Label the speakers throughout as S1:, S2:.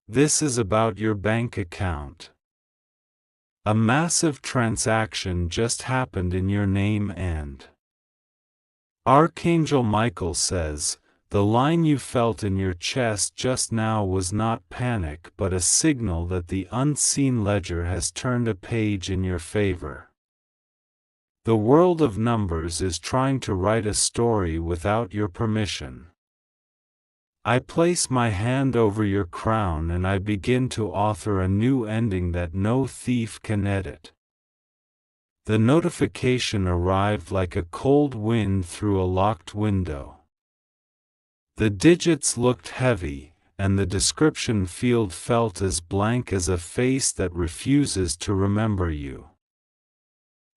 S1: This is about your bank account. A massive transaction just happened in your name and Archangel Michael says, the line you felt in your chest just now was not panic but a signal that the unseen ledger has turned a page in your favor. The world of numbers is trying to write a story without your permission. I place my hand over your crown and I begin to author a new ending that no thief can edit. The notification arrived like a cold wind through a locked window. The digits looked heavy, and the description field felt as blank as a face that refuses to remember you.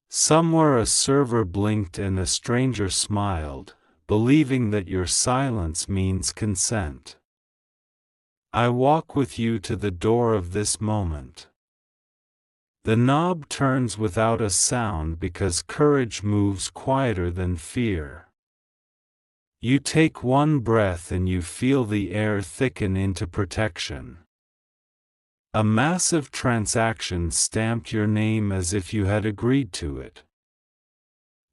S1: Somewhere a server blinked and a stranger smiled, believing that your silence means consent. I walk with you to the door of this moment. The knob turns without a sound because courage moves quieter than fear. You take one breath and you feel the air thicken into protection. A massive transaction stamped your name as if you had agreed to it.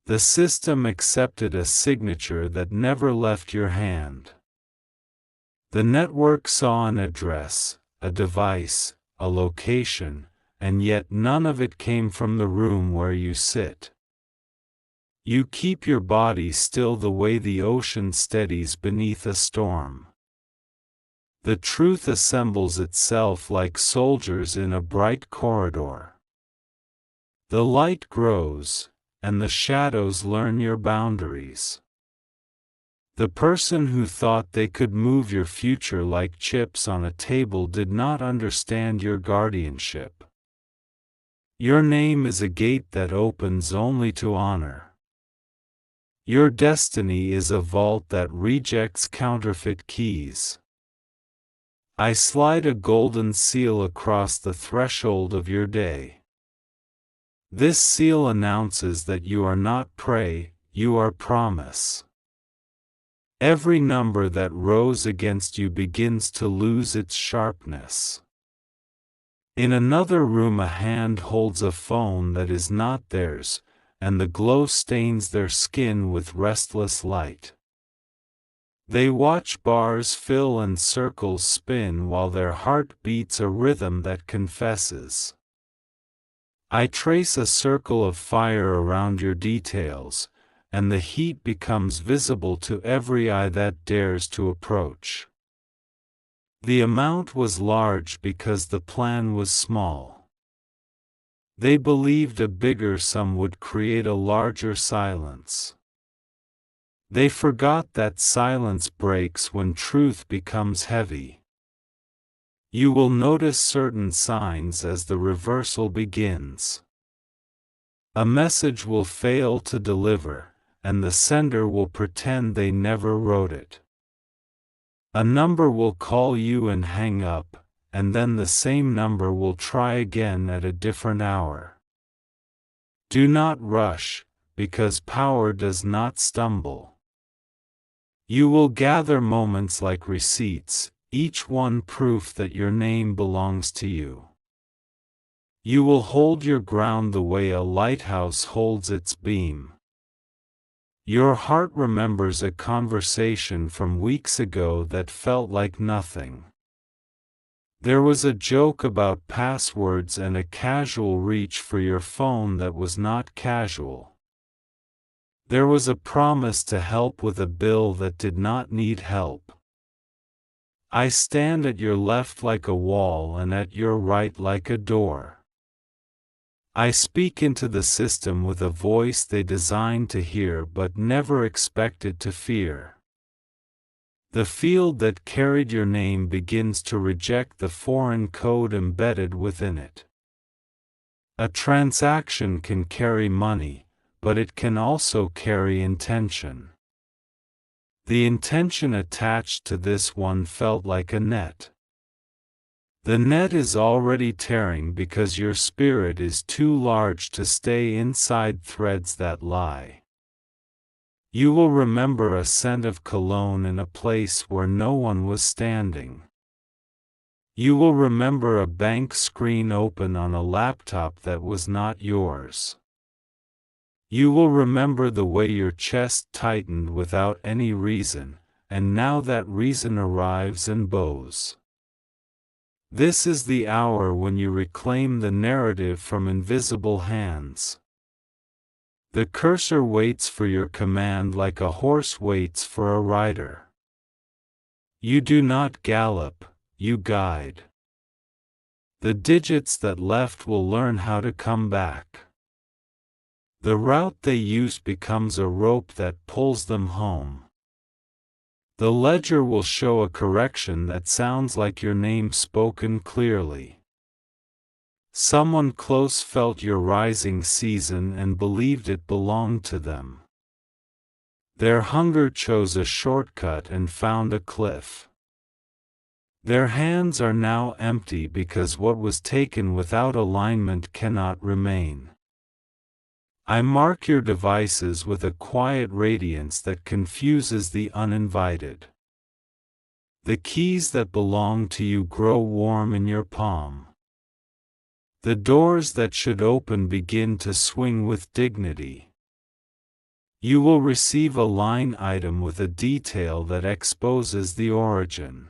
S1: The system accepted a signature that never left your hand. The network saw an address, a device, a location, and yet none of it came from the room where you sit. You keep your body still the way the ocean steadies beneath a storm. The truth assembles itself like soldiers in a bright corridor. The light grows, and the shadows learn your boundaries. The person who thought they could move your future like chips on a table did not understand your guardianship. Your name is a gate that opens only to honor. Your destiny is a vault that rejects counterfeit keys. I slide a golden seal across the threshold of your day. This seal announces that you are not prey, you are promise. Every number that rose against you begins to lose its sharpness. In another room a hand holds a phone that is not theirs, and the glow stains their skin with restless light. They watch bars fill and circles spin while their heart beats a rhythm that confesses. I trace a circle of fire around your details, and the heat becomes visible to every eye that dares to approach. The amount was large because the plan was small. They believed a bigger sum would create a larger silence. They forgot that silence breaks when truth becomes heavy. You will notice certain signs as the reversal begins. A message will fail to deliver, and the sender will pretend they never wrote it. A number will call you and hang up, and then the same number will try again at a different hour. Do not rush, because power does not stumble. You will gather moments like receipts, each one proof that your name belongs to you. You will hold your ground the way a lighthouse holds its beam. Your heart remembers a conversation from weeks ago that felt like nothing. There was a joke about passwords and a casual reach for your phone that was not casual. There was a promise to help with a bill that did not need help. I stand at your left like a wall and at your right like a door. I speak into the system with a voice they designed to hear but never expected to fear. The field that carried your name begins to reject the foreign code embedded within it. A transaction can carry money, but it can also carry intention. The intention attached to this one felt like a net. The net is already tearing because your spirit is too large to stay inside threads that lie. You will remember a scent of cologne in a place where no one was standing. You will remember a bank screen open on a laptop that was not yours. You will remember the way your chest tightened without any reason, and now that reason arrives and bows. This is the hour when you reclaim the narrative from invisible hands. The cursor waits for your command like a horse waits for a rider. You do not gallop, you guide. The digits that left will learn how to come back. The route they use becomes a rope that pulls them home. The ledger will show a correction that sounds like your name spoken clearly. Someone close felt your rising season and believed it belonged to them. Their hunger chose a shortcut and found a cliff. Their hands are now empty because what was taken without alignment cannot remain. I mark your devices with a quiet radiance that confuses the uninvited. The keys that belong to you grow warm in your palm. The doors that should open begin to swing with dignity. You will receive a line item with a detail that exposes the origin.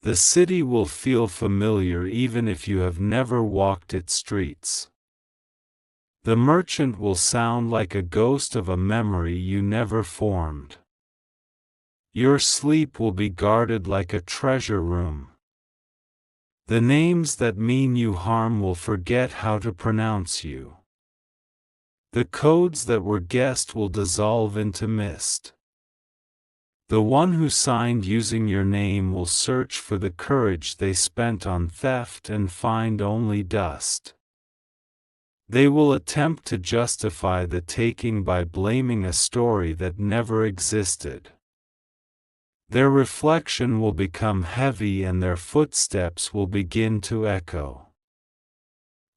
S1: The city will feel familiar even if you have never walked its streets. The merchant will sound like a ghost of a memory you never formed. Your sleep will be guarded like a treasure room. The names that mean you harm will forget how to pronounce you. The codes that were guessed will dissolve into mist. The one who signed using your name will search for the courage they spent on theft and find only dust. They will attempt to justify the taking by blaming a story that never existed. Their reflection will become heavy and their footsteps will begin to echo.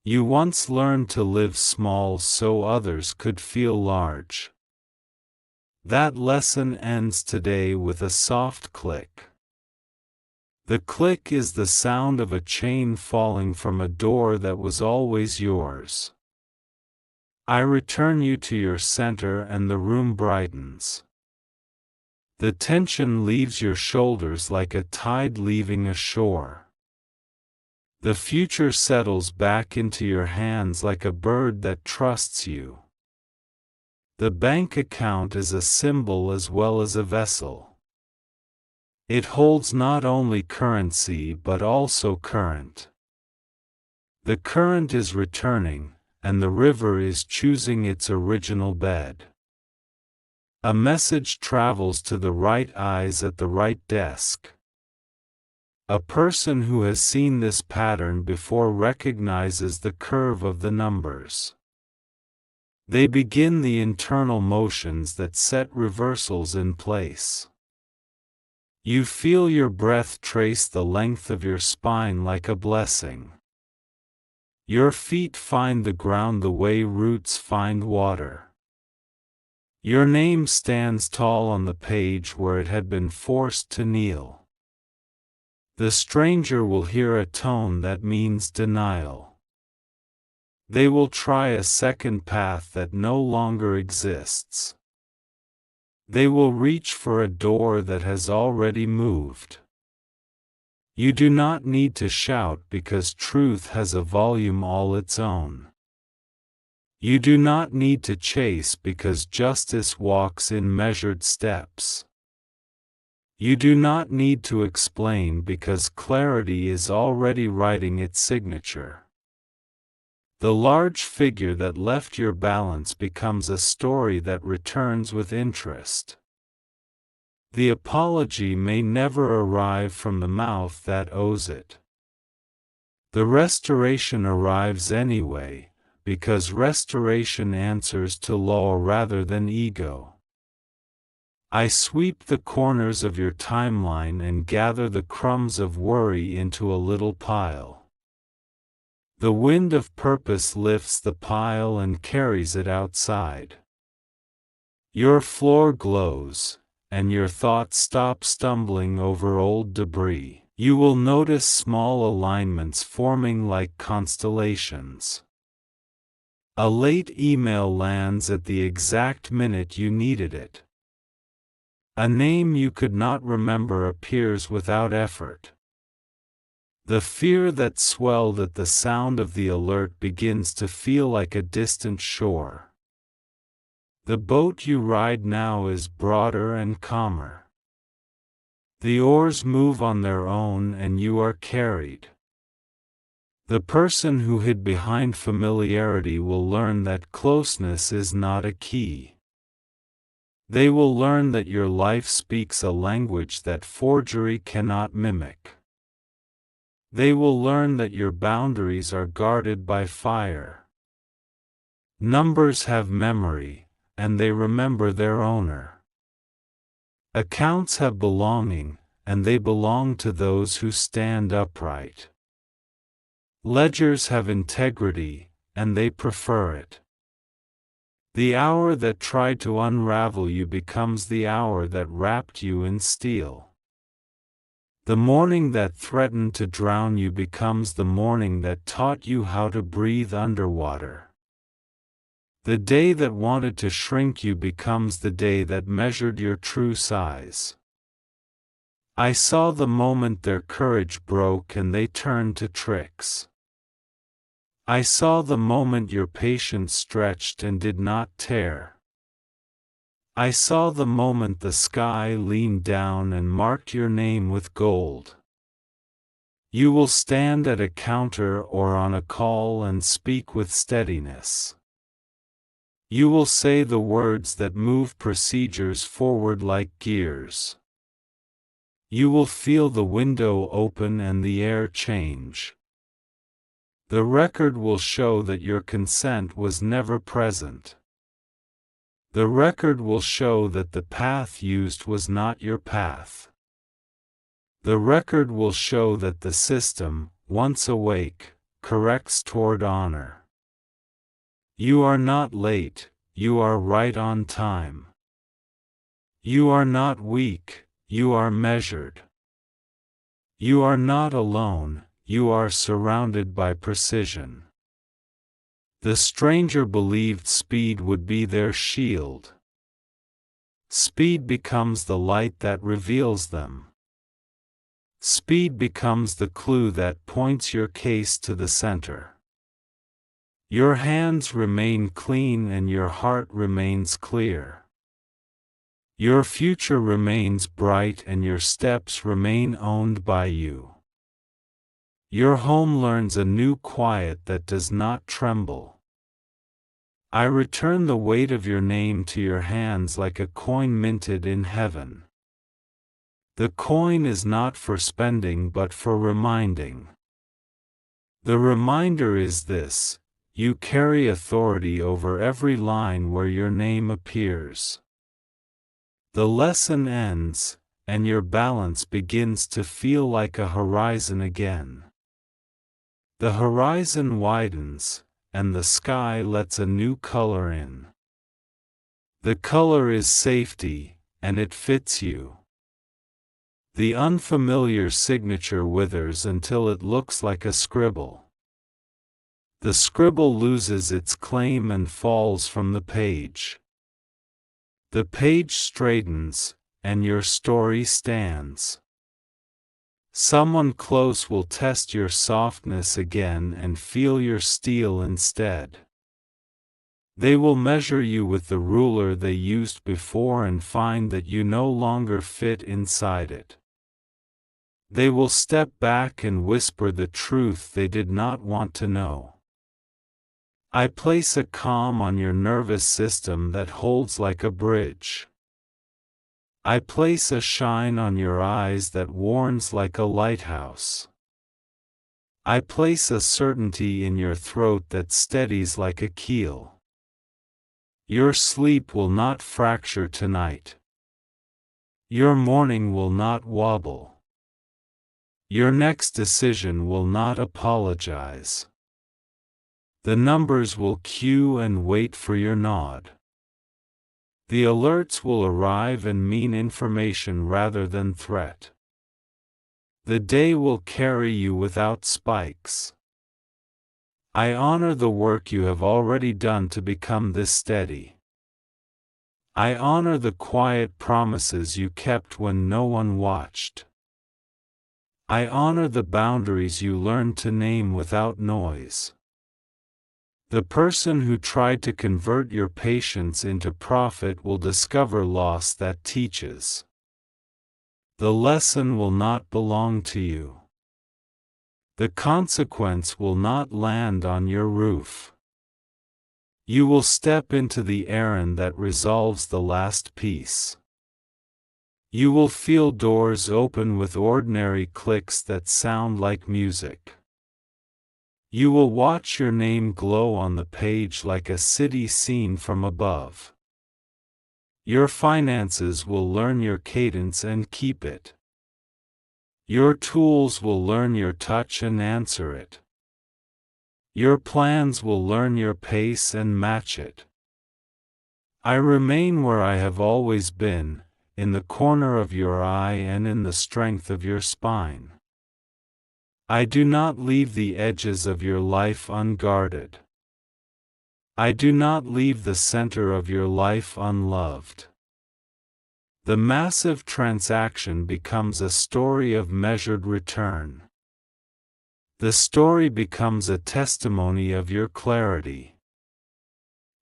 S1: You once learned to live small so others could feel large. That lesson ends today with a soft click. The click is the sound of a chain falling from a door that was always yours. I return you to your center and the room brightens. The tension leaves your shoulders like a tide leaving a shore. The future settles back into your hands like a bird that trusts you. The bank account is a symbol as well as a vessel. It holds not only currency but also current. The current is returning, and the river is choosing its original bed. A message travels to the right eyes at the right desk. A person who has seen this pattern before recognizes the curve of the numbers. They begin the internal motions that set reversals in place. You feel your breath trace the length of your spine like a blessing. Your feet find the ground the way roots find water. Your name stands tall on the page where it had been forced to kneel. The stranger will hear a tone that means denial. They will try a second path that no longer exists. They will reach for a door that has already moved. You do not need to shout because truth has a volume all its own. You do not need to chase because justice walks in measured steps. You do not need to explain because clarity is already writing its signature. The large figure that left your balance becomes a story that returns with interest. The apology may never arrive from the mouth that owes it. The restoration arrives anyway, because restoration answers to law rather than ego. I sweep the corners of your timeline and gather the crumbs of worry into a little pile. The wind of purpose lifts the pile and carries it outside. Your floor glows, and your thoughts stop stumbling over old debris. You will notice small alignments forming like constellations. A late email lands at the exact minute you needed it. A name you could not remember appears without effort. The fear that swelled at the sound of the alert begins to feel like a distant shore. The boat you ride now is broader and calmer. The oars move on their own and you are carried. The person who hid behind familiarity will learn that closeness is not a key. They will learn that your life speaks a language that forgery cannot mimic. They will learn that your boundaries are guarded by fire. Numbers have memory, and they remember their owner. Accounts have belonging, and they belong to those who stand upright. Ledgers have integrity, and they prefer it. The hour that tried to unravel you becomes the hour that wrapped you in steel. The morning that threatened to drown you becomes the morning that taught you how to breathe underwater. The day that wanted to shrink you becomes the day that measured your true size. I saw the moment their courage broke and they turned to tricks. I saw the moment your patience stretched and did not tear. I saw the moment the sky leaned down and marked your name with gold. You will stand at a counter or on a call and speak with steadiness. You will say the words that move procedures forward like gears. You will feel the window open and the air change. The record will show that your consent was never present. The record will show that the path used was not your path. The record will show that the system, once awake, corrects toward honor. You are not late, you are right on time. You are not weak, you are measured. You are not alone, you are surrounded by precision. The stranger believed speed would be their shield. Speed becomes the light that reveals them. Speed becomes the clue that points your case to the center. Your hands remain clean and your heart remains clear. Your future remains bright and your steps remain owned by you. Your home learns a new quiet that does not tremble. I return the weight of your name to your hands like a coin minted in heaven. The coin is not for spending but for reminding. The reminder is this: you carry authority over every line where your name appears. The lesson ends, and your balance begins to feel like a horizon again. The horizon widens, and the sky lets a new color in. The color is safety, and it fits you. The unfamiliar signature withers until it looks like a scribble. The scribble loses its claim and falls from the page. The page straightens, and your story stands. Someone close will test your softness again and feel your steel instead. They will measure you with the ruler they used before and find that you no longer fit inside it. They will step back and whisper the truth they did not want to know. I place a calm on your nervous system that holds like a bridge. I place a shine on your eyes that warns like a lighthouse. I place a certainty in your throat that steadies like a keel. Your sleep will not fracture tonight. Your morning will not wobble. Your next decision will not apologize. The numbers will queue and wait for your nod. The alerts will arrive and mean information rather than threat. The day will carry you without spikes. I honor the work you have already done to become this steady. I honor the quiet promises you kept when no one watched. I honor the boundaries you learned to name without noise. The person who tried to convert your patience into profit will discover loss that teaches. The lesson will not belong to you. The consequence will not land on your roof. You will step into the errand that resolves the last piece. You will feel doors open with ordinary clicks that sound like music. You will watch your name glow on the page like a city scene from above. Your finances will learn your cadence and keep it. Your tools will learn your touch and answer it. Your plans will learn your pace and match it. I remain where I have always been, in the corner of your eye and in the strength of your spine. I do not leave the edges of your life unguarded. I do not leave the center of your life unloved. The massive transaction becomes a story of measured return. The story becomes a testimony of your clarity.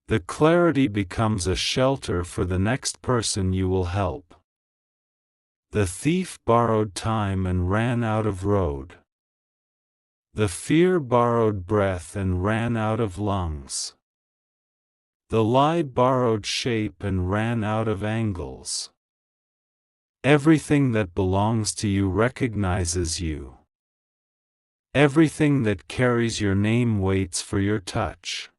S1: The clarity becomes a shelter for the next person you will help. The thief borrowed time and ran out of road. The fear borrowed breath and ran out of lungs. The lie borrowed shape and ran out of angles. Everything that belongs to you recognizes you. Everything that carries your name waits for your touch.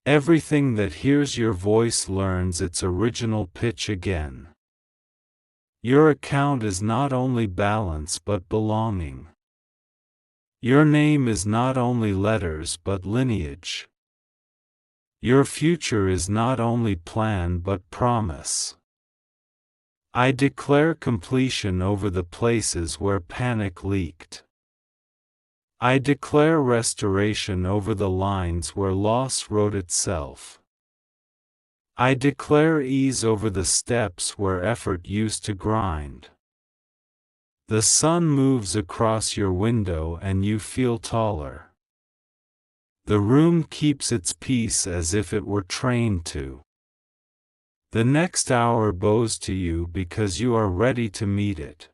S1: Everything that hears your voice learns its original pitch again. Your account is not only balance but belonging. Your name is not only letters but lineage. Your future is not only plan but promise. I declare completion over the places where panic leaked. I declare restoration over the lines where loss wrote itself. I declare ease over the steps where effort used to grind. The sun moves across your window and you feel taller. The room keeps its peace as if it were trained to. The next hour bows to you because you are ready to meet it.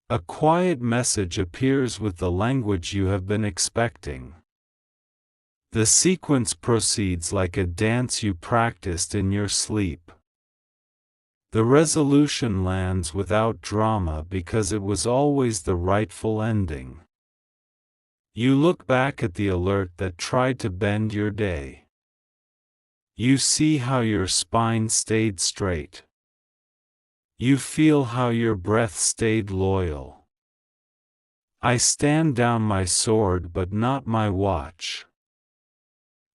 S1: A quiet message appears with the language you have been expecting. The sequence proceeds like a dance you practiced in your sleep. The resolution lands without drama because it was always the rightful ending. You look back at the alert that tried to bend your day. You see how your spine stayed straight. You feel how your breath stayed loyal. I stand down my sword but not my watch.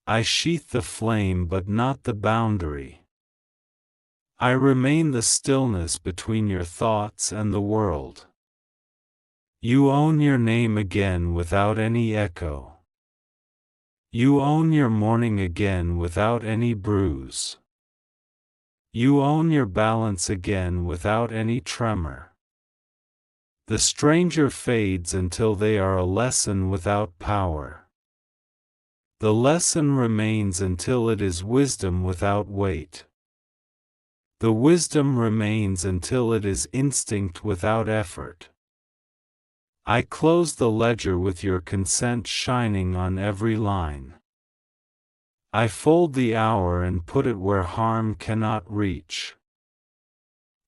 S1: I sheath the flame but not the boundary. I remain the stillness between your thoughts and the world. You own your name again without any echo. You own your morning again without any bruise. You own your balance again without any tremor. The stranger fades until they are a lesson without power. The lesson remains until it is wisdom without weight. The wisdom remains until it is instinct without effort. I close the ledger with your consent shining on every line. I fold the hour and put it where harm cannot reach.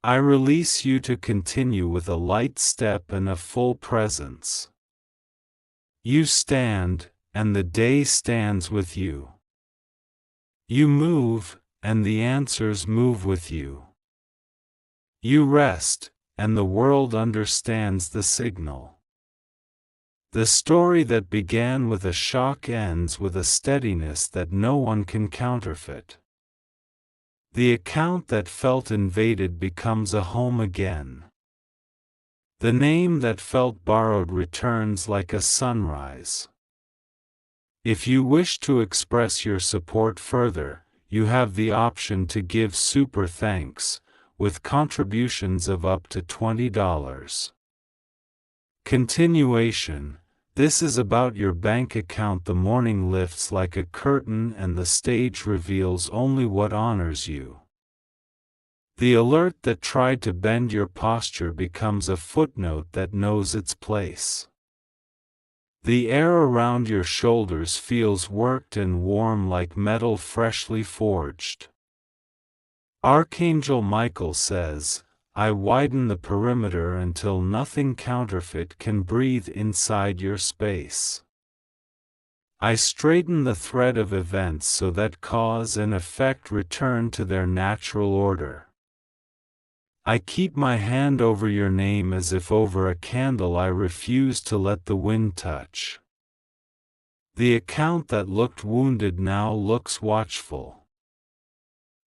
S1: I release you to continue with a light step and a full presence. You stand, and the day stands with you. You move, and the answers move with you. You rest, and the world understands the signal. The story that began with a shock ends with a steadiness that no one can counterfeit. The account that felt invaded becomes a home again. The name that felt borrowed returns like a sunrise. If you wish to express your support further, you have the option to give super thanks, with contributions of up to $20. Continuation. This is about your bank account. The morning lifts like a curtain and the stage reveals only what honors you. The alert that tried to bend your posture becomes a footnote that knows its place. The air around your shoulders feels worked and warm like metal freshly forged. Archangel Michael says, I widen the perimeter until nothing counterfeit can breathe inside your space. I straighten the thread of events so that cause and effect return to their natural order. I keep my hand over your name as if over a candle I refuse to let the wind touch. The account that looked wounded now looks watchful.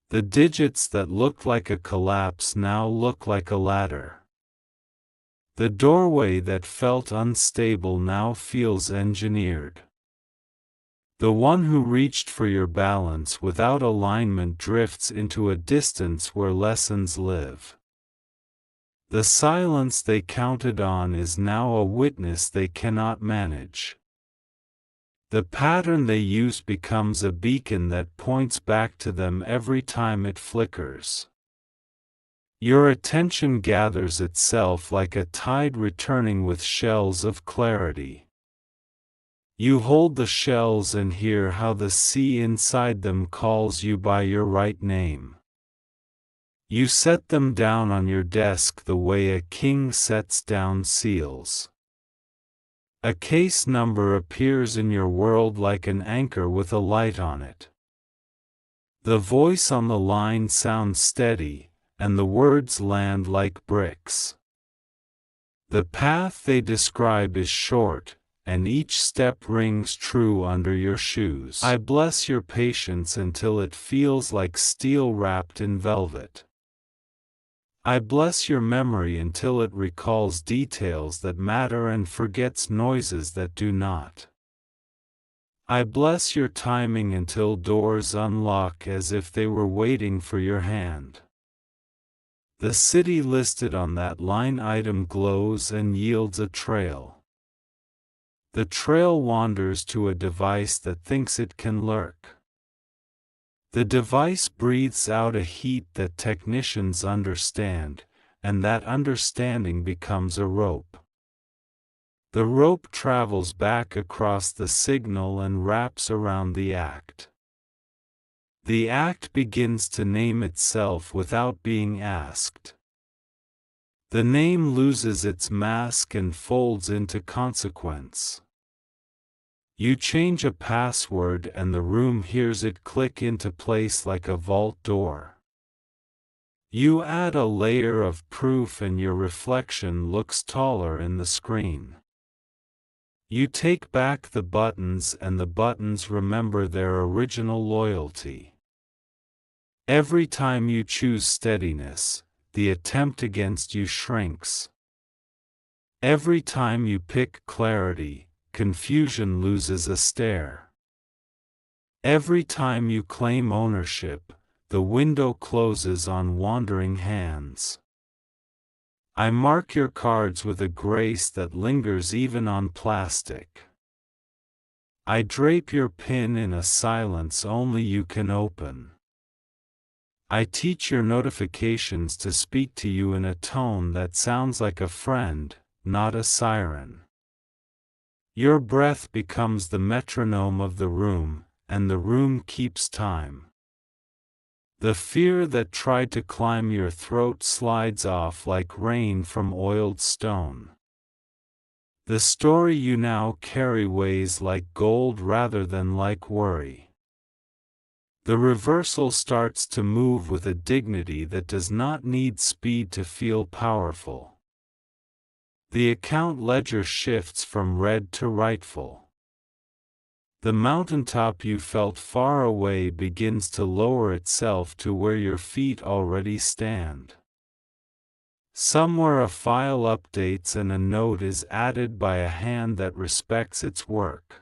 S1: The digits that looked like a collapse now look like a ladder. The doorway that felt unstable now feels engineered. The one who reached for your balance without alignment drifts into a distance where lessons live. The silence they counted on is now a witness they cannot manage. The pattern they use becomes a beacon that points back to them every time it flickers. Your attention gathers itself like a tide returning with shells of clarity. You hold the shells and hear how the sea inside them calls you by your right name. You set them down on your desk the way a king sets down seals. A case number appears in your world like an anchor with a light on it. The voice on the line sounds steady, and the words land like bricks. The path they describe is short, and each step rings true under your shoes. I bless your patience until it feels like steel wrapped in velvet. I bless your memory until it recalls details that matter and forgets noises that do not. I bless your timing until doors unlock as if they were waiting for your hand. The city listed on that line item glows and yields a trail. The trail wanders to a device that thinks it can lurk. The device breathes out a heat that technicians understand, and that understanding becomes a rope. The rope travels back across the signal and wraps around the act. The act begins to name itself without being asked. The name loses its mask and folds into consequence. You change a password and the room hears it click into place like a vault door. You add a layer of proof and your reflection looks taller in the screen. You take back the buttons and the buttons remember their original loyalty. Every time you choose steadiness, the attempt against you shrinks. Every time you pick clarity, confusion loses a stare. Every time you claim ownership, the window closes on wandering hands. I mark your cards with a grace that lingers even on plastic. I drape your pin in a silence only you can open. I teach your notifications to speak to you in a tone that sounds like a friend, not a siren. Your breath becomes the metronome of the room, and the room keeps time. The fear that tried to climb your throat slides off like rain from oiled stone. The story you now carry weighs like gold rather than like worry. The reversal starts to move with a dignity that does not need speed to feel powerful. The account ledger shifts from red to rightful. The mountaintop you felt far away begins to lower itself to where your feet already stand. Somewhere a file updates and a note is added by a hand that respects its work.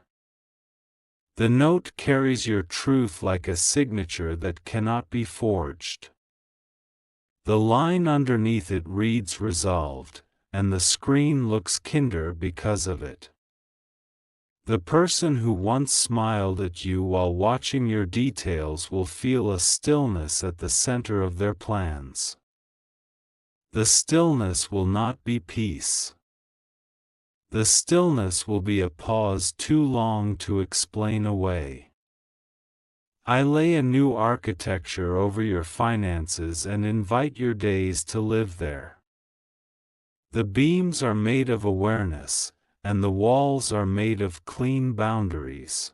S1: The note carries your truth like a signature that cannot be forged. The line underneath it reads resolved, and the screen looks kinder because of it. The person who once smiled at you while watching your details will feel a stillness at the center of their plans. The stillness will not be peace. The stillness will be a pause too long to explain away. I lay a new architecture over your finances and invite your days to live there. The beams are made of awareness, and the walls are made of clean boundaries.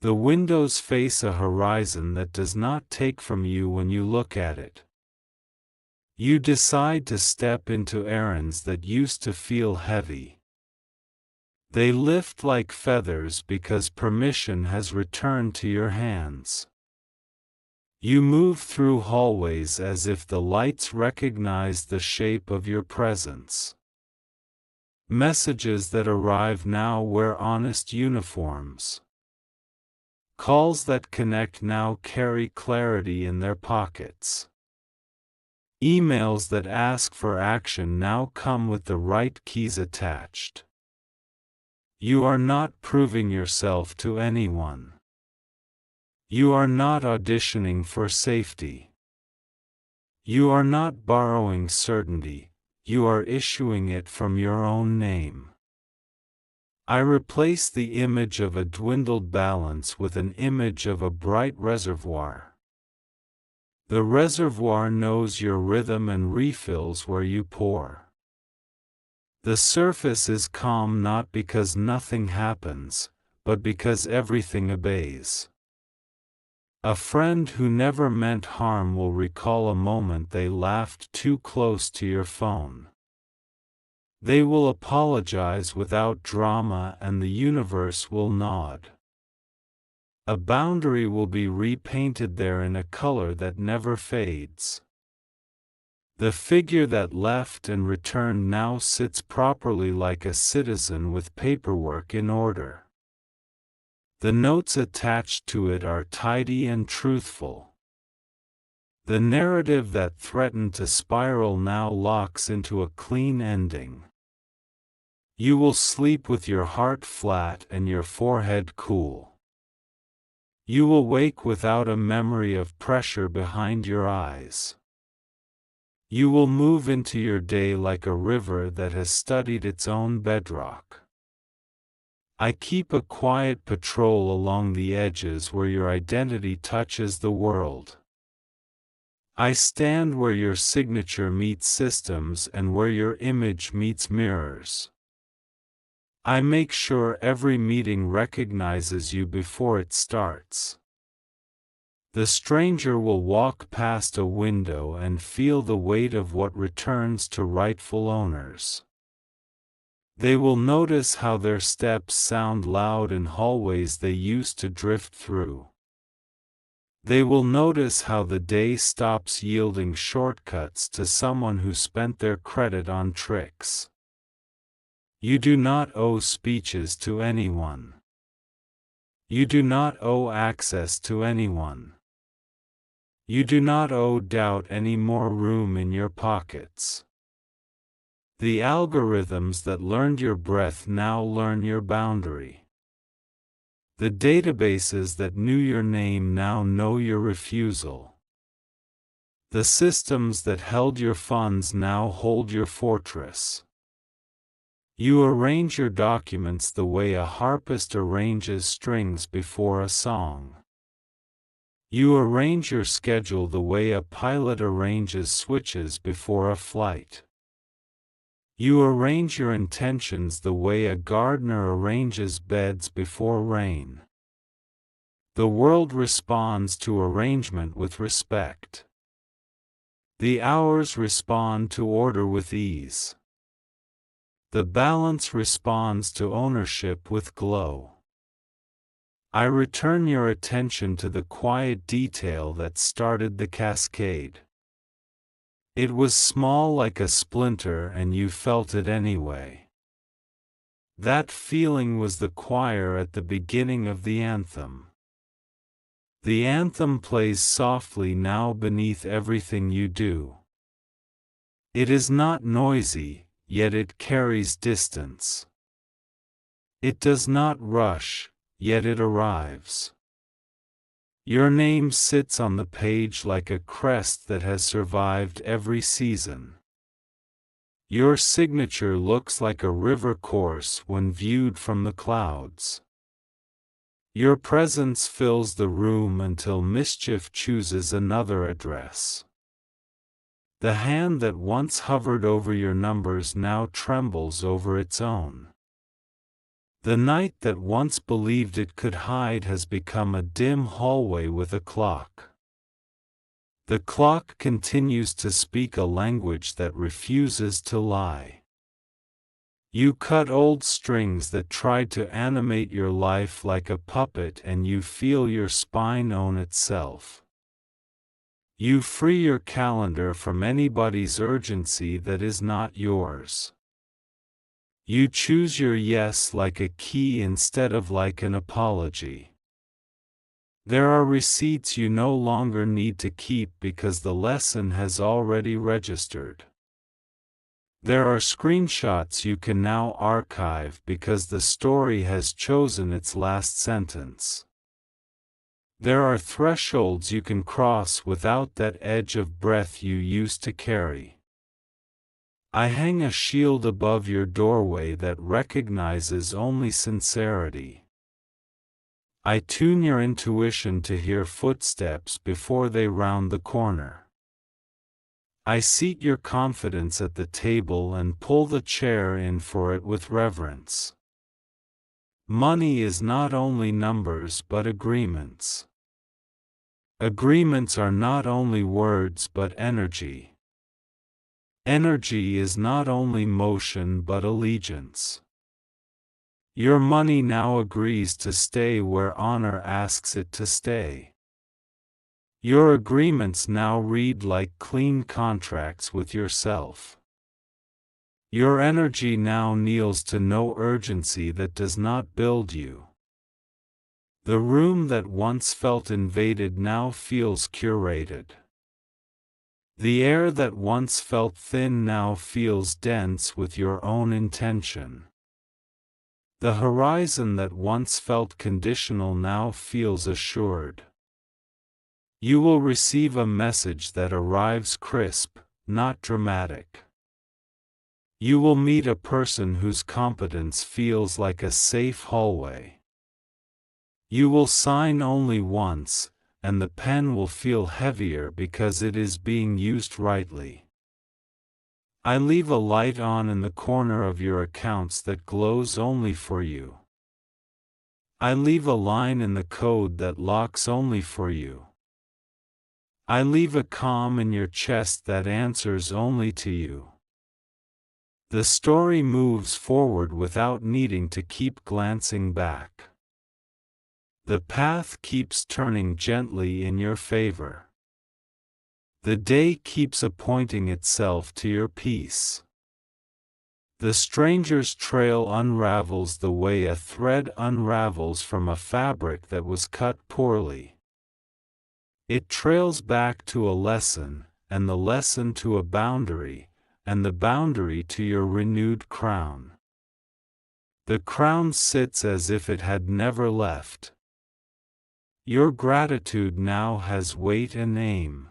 S1: The windows face a horizon that does not take from you when you look at it. You decide to step into errands that used to feel heavy. They lift like feathers because permission has returned to your hands. You move through hallways as if the lights recognize the shape of your presence. Messages that arrive now wear honest uniforms. Calls that connect now carry clarity in their pockets. Emails that ask for action now come with the right keys attached. You are not proving yourself to anyone. You are not auditioning for safety. You are not borrowing certainty, you are issuing it from your own name. I replace the image of a dwindled balance with an image of a bright reservoir. The reservoir knows your rhythm and refills where you pour. The surface is calm not because nothing happens, but because everything obeys. A friend who never meant harm will recall a moment they laughed too close to your phone. They will apologize without drama and the universe will nod. A boundary will be repainted there in a color that never fades. The figure that left and returned now sits properly like a citizen with paperwork in order. The notes attached to it are tidy and truthful. The narrative that threatened to spiral now locks into a clean ending. You will sleep with your heart flat and your forehead cool. You will wake without a memory of pressure behind your eyes. You will move into your day like a river that has studied its own bedrock. I keep a quiet patrol along the edges where your identity touches the world. I stand where your signature meets systems and where your image meets mirrors. I make sure every meeting recognizes you before it starts. The stranger will walk past a window and feel the weight of what returns to rightful owners. They will notice how their steps sound loud in hallways they used to drift through. They will notice how the day stops yielding shortcuts to someone who spent their credit on tricks. You do not owe speeches to anyone. You do not owe access to anyone. You do not owe doubt any more room in your pockets. The algorithms that learned your breath now learn your boundary. The databases that knew your name now know your refusal. The systems that held your funds now hold your fortress. You arrange your documents the way a harpist arranges strings before a song. You arrange your schedule the way a pilot arranges switches before a flight. You arrange your intentions the way a gardener arranges beds before rain. The world responds to arrangement with respect. The hours respond to order with ease. The balance responds to ownership with glow. I return your attention to the quiet detail that started the cascade. It was small like a splinter and you felt it anyway. That feeling was the choir at the beginning of the anthem. The anthem plays softly now beneath everything you do. It is not noisy, yet it carries distance. It does not rush, yet it arrives. Your name sits on the page like a crest that has survived every season. Your signature looks like a river course when viewed from the clouds. Your presence fills the room until mischief chooses another address. The hand that once hovered over your numbers now trembles over its own. The night that once believed it could hide has become a dim hallway with a clock. The clock continues to speak a language that refuses to lie. You cut old strings that tried to animate your life like a puppet and you feel your spine own itself. You free your calendar from anybody's urgency that is not yours. You choose your yes like a key instead of like an apology. There are receipts you no longer need to keep because the lesson has already registered. There are screenshots you can now archive because the story has chosen its last sentence. There are thresholds you can cross without that edge of breath you used to carry. I hang a shield above your doorway that recognizes only sincerity. I tune your intuition to hear footsteps before they round the corner. I seat your confidence at the table and pull the chair in for it with reverence. Money is not only numbers but agreements. Agreements are not only words but energy. Energy is not only motion but allegiance. Your money now agrees to stay where honor asks it to stay. Your agreements now read like clean contracts with yourself. Your energy now kneels to no urgency that does not build you. The room that once felt invaded now feels curated. The air that once felt thin now feels dense with your own intention. The horizon that once felt conditional now feels assured. You will receive a message that arrives crisp, not dramatic. You will meet a person whose competence feels like a safe hallway. You will sign only once, and the pen will feel heavier because it is being used rightly. I leave a light on in the corner of your accounts that glows only for you. I leave a line in the code that locks only for you. I leave a calm in your chest that answers only to you. The story moves forward without needing to keep glancing back. The path keeps turning gently in your favor. The day keeps appointing itself to your peace. The stranger's trail unravels the way a thread unravels from a fabric that was cut poorly. It trails back to a lesson, and the lesson to a boundary, and the boundary to your renewed crown. The crown sits as if it had never left. Your gratitude now has weight and aim.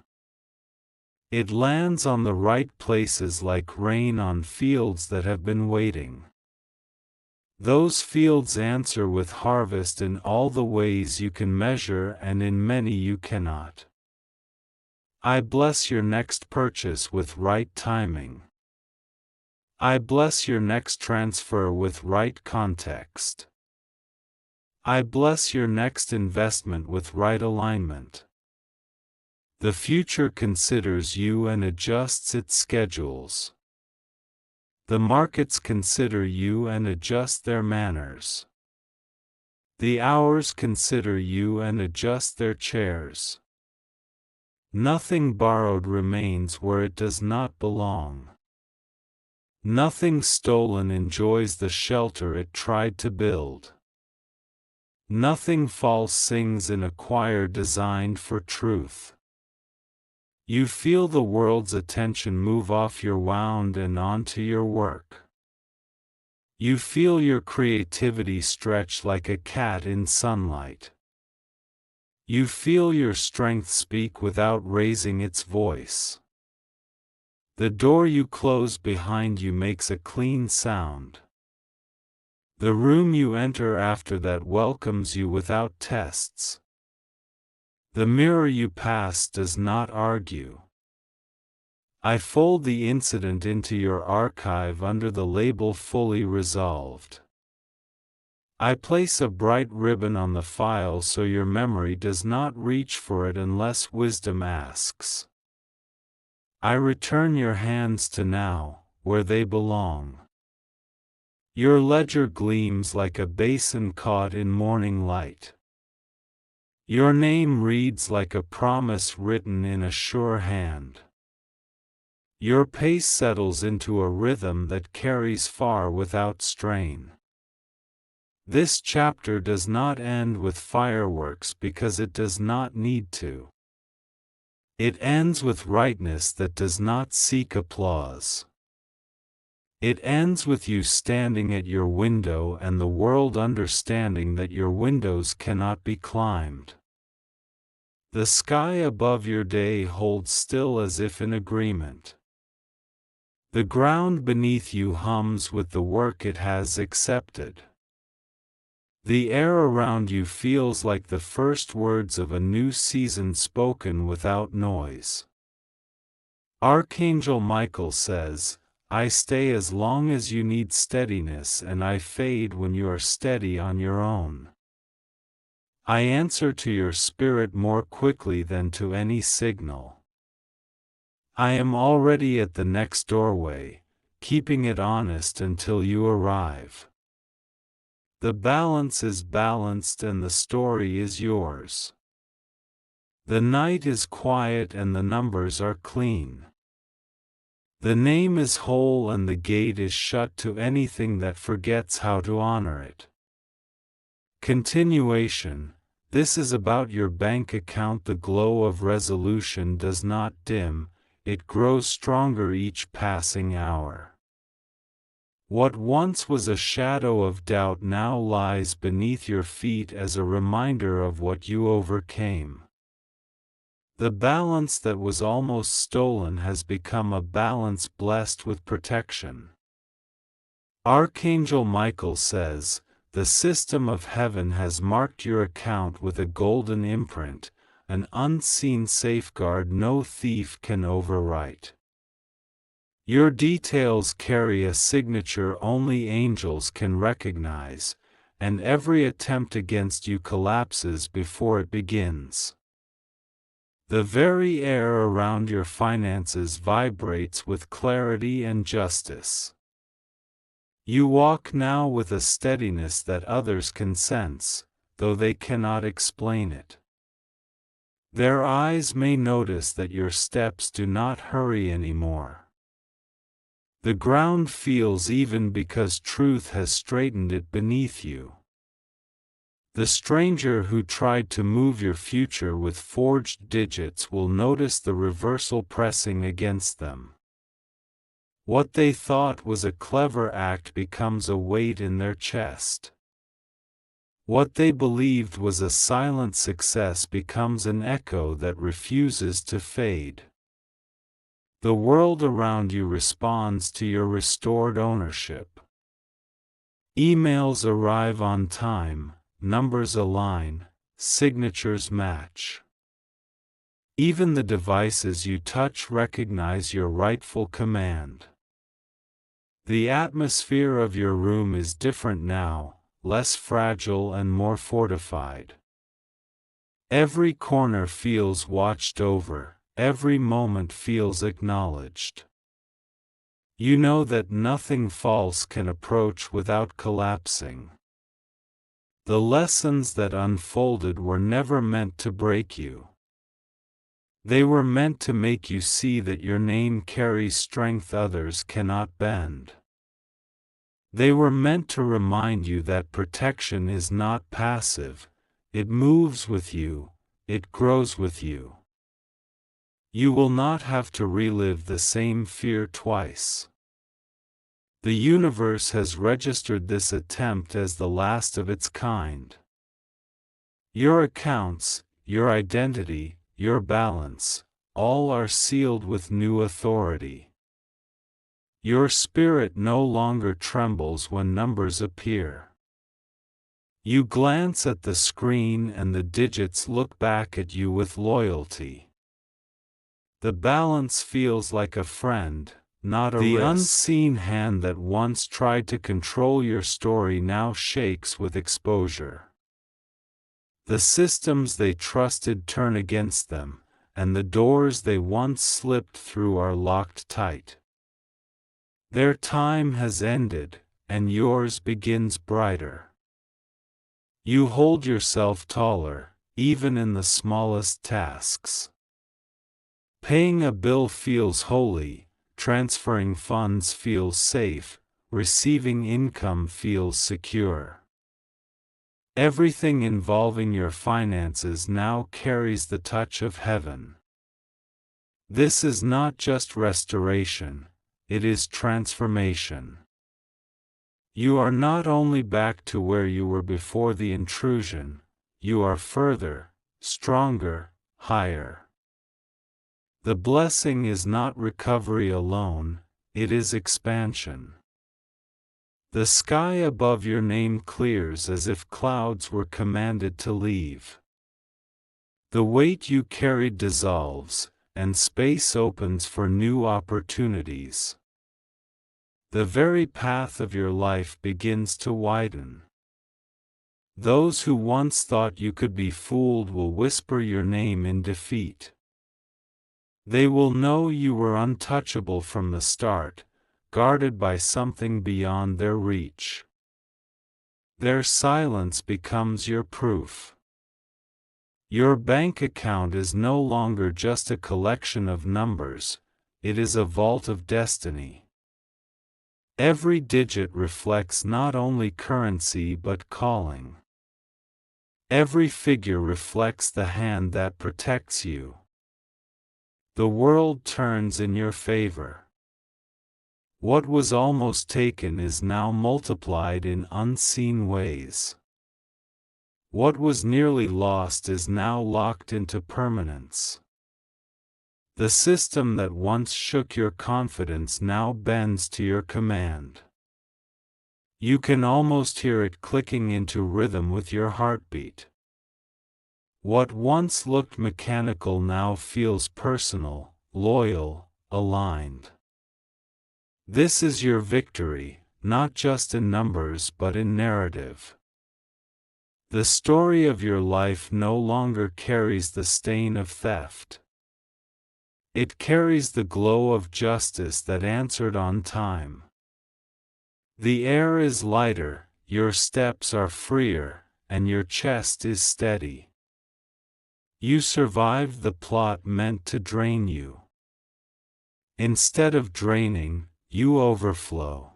S1: It lands on the right places like rain on fields that have been waiting. Those fields answer with harvest in all the ways you can measure and in many you cannot. I bless your next purchase with right timing. I bless your next transfer with right context. I bless your next investment with right alignment. The future considers you and adjusts its schedules. The markets consider you and adjust their manners. The hours consider you and adjust their chairs. Nothing borrowed remains where it does not belong. Nothing stolen enjoys the shelter it tried to build. Nothing false sings in a choir designed for truth. You feel the world's attention move off your wound and onto your work. You feel your creativity stretch like a cat in sunlight. You feel your strength speak without raising its voice. The door you close behind you makes a clean sound. The room you enter after that welcomes you without tests. The mirror you pass does not argue. I fold the incident into your archive under the label fully resolved. I place a bright ribbon on the file so your memory does not reach for it unless wisdom asks. I return your hands to now, where they belong. Your ledger gleams like a basin caught in morning light. Your name reads like a promise written in a sure hand. Your pace settles into a rhythm that carries far without strain. This chapter does not end with fireworks because it does not need to. It ends with rightness that does not seek applause. It ends with you standing at your window and the world understanding that your windows cannot be climbed. The sky above your day holds still as if in agreement. The ground beneath you hums with the work it has accepted. The air around you feels like the first words of a new season spoken without noise. Archangel Michael says, I stay as long as you need steadiness and I fade when you are steady on your own. I answer to your spirit more quickly than to any signal. I am already at the next doorway, keeping it honest until you arrive. The balance is balanced and the story is yours. The night is quiet and the numbers are clean. The name is whole and the gate is shut to anything that forgets how to honor it. Continuation. This is about your bank account. The glow of resolution does not dim, it grows stronger each passing hour. What once was a shadow of doubt now lies beneath your feet as a reminder of what you overcame. The balance that was almost stolen has become a balance blessed with protection. Archangel Michael says, the system of heaven has marked your account with a golden imprint, an unseen safeguard no thief can overwrite. Your details carry a signature only angels can recognize, and every attempt against you collapses before it begins. The very air around your finances vibrates with clarity and justice. You walk now with a steadiness that others can sense, though they cannot explain it. Their eyes may notice that your steps do not hurry anymore. The ground feels even because truth has straightened it beneath you. The stranger who tried to move your future with forged digits will notice the reversal pressing against them. What they thought was a clever act becomes a weight in their chest. What they believed was a silent success becomes an echo that refuses to fade. The world around you responds to your restored ownership. Emails arrive on time, numbers align, signatures match. Even the devices you touch recognize your rightful command. The atmosphere of your room is different now, less fragile and more fortified. Every corner feels watched over. Every moment feels acknowledged. You know that nothing false can approach without collapsing. The lessons that unfolded were never meant to break you. They were meant to make you see that your name carries strength others cannot bend. They were meant to remind you that protection is not passive, it moves with you, it grows with you. You will not have to relive the same fear twice. The universe has registered this attempt as the last of its kind. Your accounts, your identity, your balance, all are sealed with new authority. Your spirit no longer trembles when numbers appear. You glance at the screen and the digits look back at you with loyalty. The balance feels like a friend, not a risk. The unseen hand that once tried to control your story now shakes with exposure. The systems they trusted turn against them, and the doors they once slipped through are locked tight. Their time has ended, and yours begins brighter. You hold yourself taller, even in the smallest tasks. Paying a bill feels holy, transferring funds feels safe, receiving income feels secure. Everything involving your finances now carries the touch of heaven. This is not just restoration, it is transformation. You are not only back to where you were before the intrusion, you are further, stronger, higher. The blessing is not recovery alone, it is expansion. The sky above your name clears as if clouds were commanded to leave. The weight you carried dissolves, and space opens for new opportunities. The very path of your life begins to widen. Those who once thought you could be fooled will whisper your name in defeat. They will know you were untouchable from the start, guarded by something beyond their reach. Their silence becomes your proof. Your bank account is no longer just a collection of numbers, it is a vault of destiny. Every digit reflects not only currency but calling. Every figure reflects the hand that protects you. The world turns in your favor. What was almost taken is now multiplied in unseen ways. What was nearly lost is now locked into permanence. The system that once shook your confidence now bends to your command. You can almost hear it clicking into rhythm with your heartbeat. What once looked mechanical now feels personal, loyal, aligned. This is your victory, not just in numbers but in narrative. The story of your life no longer carries the stain of theft. It carries the glow of justice that answered on time. The air is lighter, your steps are freer, and your chest is steady. You survived the plot meant to drain you. Instead of draining, you overflow.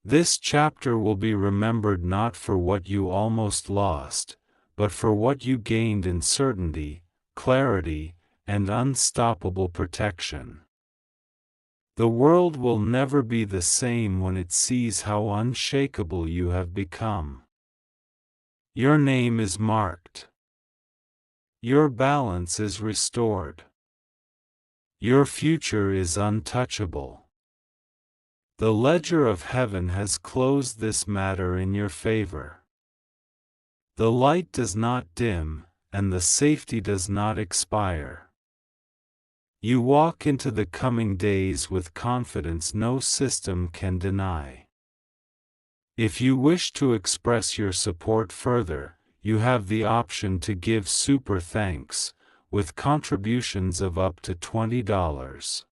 S1: This chapter will be remembered not for what you almost lost, but for what you gained in certainty, clarity, and unstoppable protection. The world will never be the same when it sees how unshakable you have become. Your name is marked. Your balance is restored. Your future is untouchable. The ledger of heaven has closed this matter in your favor. The light does not dim, and the safety does not expire. You walk into the coming days with confidence no system can deny. If you wish to express your support further, you have the option to give super thanks, with contributions of up to $20.